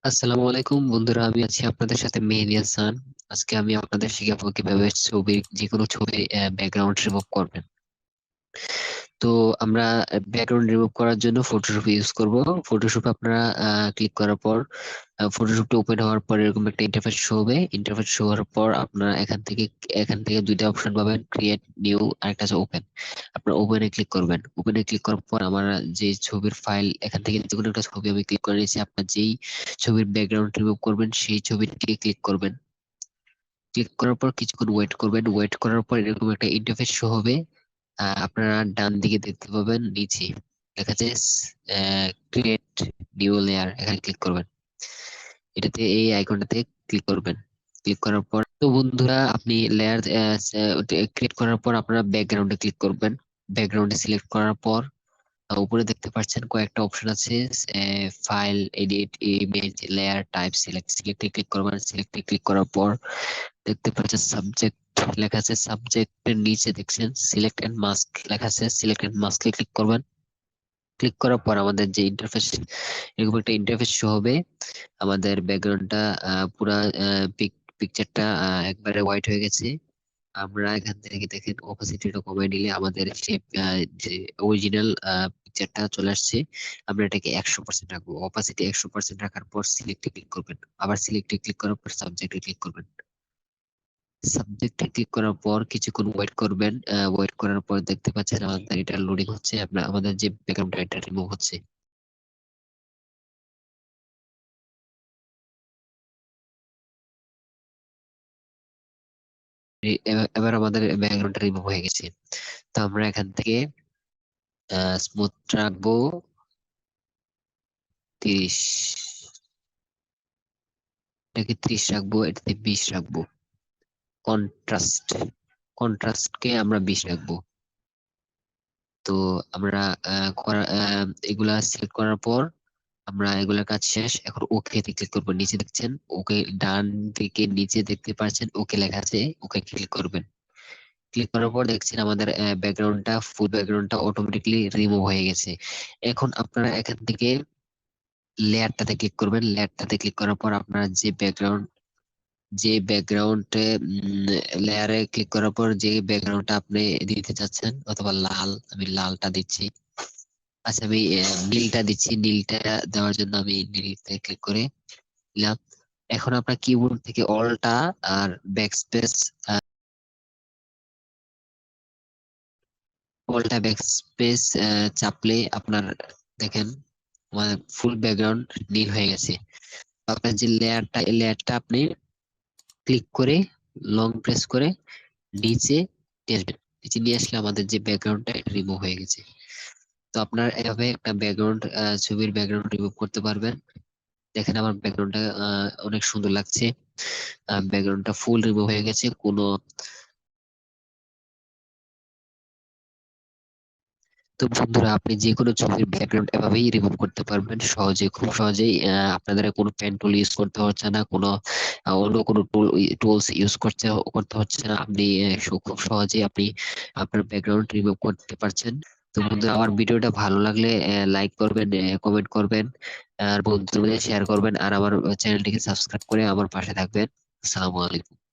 আসসালামু আলাইকুম বন্ধুরা, আমি আছি আপনাদের সাথে মেহেদি হাসান। আজকে আমি আপনাদের শিখাবো কিভাবে যে কোনো ছবির ব্যাকগ্রাউন্ড রিমুভ করবেন। তো আমরা ব্যাকগ্রাউন্ড রিমুভ করার জন্য ফটোশপ ইউজ করব। ফটোশপ আপনারা ক্লিক করার পর ফটোশপটা ওপেন হওয়ার পর এরকম একটা ইন্টারফেস শো হবে। ইন্টারফেস শো হওয়ার পর আপনারা এখান থেকে দুইটা অপশন পাবেন, ক্রিয়েট নিউ আর একটা আছে ওপেন। আপনারা ওপেনে ক্লিক করবেন। ওপেনে ক্লিক করার পর আমার যে ছবির ফাইল, এখান থেকে যে কোনো একটা ছবি আমি ক্লিক করে নিয়েছি। আপনার যেই ছবির ব্যাকগ্রাউন্ড রিমুভ করবেন সেই ছবিটিকে ক্লিক করবেন। ক্লিক করার পর কিছুক্ষণ ওয়েট করবেন। ওয়েট করার পর এরকম একটা ইন্টারফেস শো হবে। আপনারা ডান দিকে দেখতে পাবেন, নিচে লেখা আছে ক্রিয়েট নিউ লেয়ার, এখানে ক্লিক করবেন। এটাতে এই আইকনটাতে ক্লিক করবেন। ক্লিক করার পর তো বন্ধুরা, আপনি লেয়ার ক্রিয়েট করার পর আপনারা ব্যাকগ্রাউন্ডে ক্লিক করবেন। ব্যাকগ্রাউন্ডে সিলেক্ট করার পর উপরে দেখতে পাচ্ছেন কয়েকটা অপশন আছে, file, edit, image, layer, type, select. সিলেক্টে ক্লিক করবেন। সিলেক্টে ক্লিক করার পর দেখতে পাচ্ছেন সাবজেক্ট লেখা আছে। সাবজেক্টের নিচে দেখছেন সিলেক্ট এন্ড মাস্ক লেখা আছে। সিলেক্ট এন্ড মাস্কে ক্লিক করবেন। ক্লিক করার পর আমাদের যে ইন্টারফেস, এরকম একটা ইন্টারফেস শো হবে। আমাদের ব্যাকগ্রাউন্ডটা পুরা পিকচারটা একবারে হোয়াইট হয়ে গেছে। আমরা এখান থেকে দেখেন অপাসিটিটা কমিয়ে নিলে আমাদের যে অরিজিনাল পিকচারটা চলে আসছে। আমরা এটাকে 100% রাখবো। অপাসিটি 100% রাখার পর সিলেক্টে ক্লিক করবেন। আবার সিলেক্টে ক্লিক করার পর সাবজেক্টে ক্লিক করবেন। সাবজেক্টে ক্লিক করার পর কিছুক্ষণ ওয়েট করবেন। ওয়েট করার পর দেখতে পাচ্ছেন আমাদের এটা লোডিং হচ্ছে। আমাদের যে ব্যাকগ্রাউন্ডটা এটা রিমুভ হচ্ছে। এবার আমাদের ব্যাকগ্রাউন্ডটা রিমুভ হয়ে গেছে। তো আমরা এখান থেকে স্মুথ রাখবো 30, এটাকে 30 রাখবো, এটাতে 20 রাখবো। কন্ট্রাস্ট কন্ট্রাস্টকে আমরা 20 রাখবো। তো আমরা এগুলা সিলেক্ট করার পর আমরা এগুলার কাজ শেষ। এখন ওকে তে ক্লিক করবো। নিচে দেখছেন ওকে, ডান দিকে নিচে দেখতে পাচ্ছেন ওকে লেখা আছে। ওকে ক্লিক করবেন। ক্লিক করার পর দেখছেন আমাদের ফুল ব্যাকগ্রাউন্ডটা অটোমেটিকলি রিমুভ হয়ে গেছে। এখন আপনারা এখান থেকে লেয়ারটাতে ক্লিক করবেন। লেয়ারটাতে ক্লিক করার পর আপনারা যে ব্যাকগ্রাউন্ডে লেয়ারে ক্লিক করার পর যে ব্যাকগ্রাউন্ডটা আপনি দিতে চাচ্ছেন, অথবা লাল, আমি লালটা দিচ্ছি। আচ্ছা, আমি নীলটা দিচ্ছি। নীলটা দেওয়ার জন্য আমি নীলতে ক্লিক করে দিলাম। এখন আপনার কিবোর্ড থেকে অলটা আর ব্যাকস্পেস, অলটা ব্যাকস্পেস চাপলে আপনার দেখেন আমার ফুল ব্যাকগ্রাউন্ড নীল হয়ে গেছে। আপনার যে লেয়ারটা, এই লেয়ারটা আপনি ক্লিক করে লং প্রেস করে নিচে নিয়ে আসবেন। নিচে নিয়ে আসলে আমাদের যে ব্যাকগ্রাউন্ডটা এটা রিমুভ হয়ে গেছে। তো আপনার এভাবে একটা ছবির ব্যাকগ্রাউন্ড রিমুভ করতে পারবেন। দেখেন আমার ব্যাকগ্রাউন্ডটা অনেক সুন্দর লাগছে। ব্যাকগ্রাউন্ডটা ফুল রিমুভ হয়ে গেছে। তো বন্ধুরা, আপনি যে কোনো ছবির ব্যাকগ্রাউন্ড এভাবেই রিমুভ করতে পারবেন সহজে, খুব সহজেই। আপনাদের কোনো পেন টুল ইউজ করতে হচ্ছে না, কোনো অন্য কোনো টুলস ইউজ করতে হচ্ছে না। আপনি খুব সহজেই আপনি আপনার ব্যাকগ্রাউন্ড রিমুভ করতে পারছেন। তো বন্ধুরা, আমার ভিডিওটা ভালো লাগলে লাইক করবেন, কমেন্ট করবেন, আর বন্ধুদের শেয়ার করবেন, আর আমার চ্যানেলটিকে সাবস্ক্রাইব করে আমার পাশে থাকবেন। আসসালামু আলাইকুম।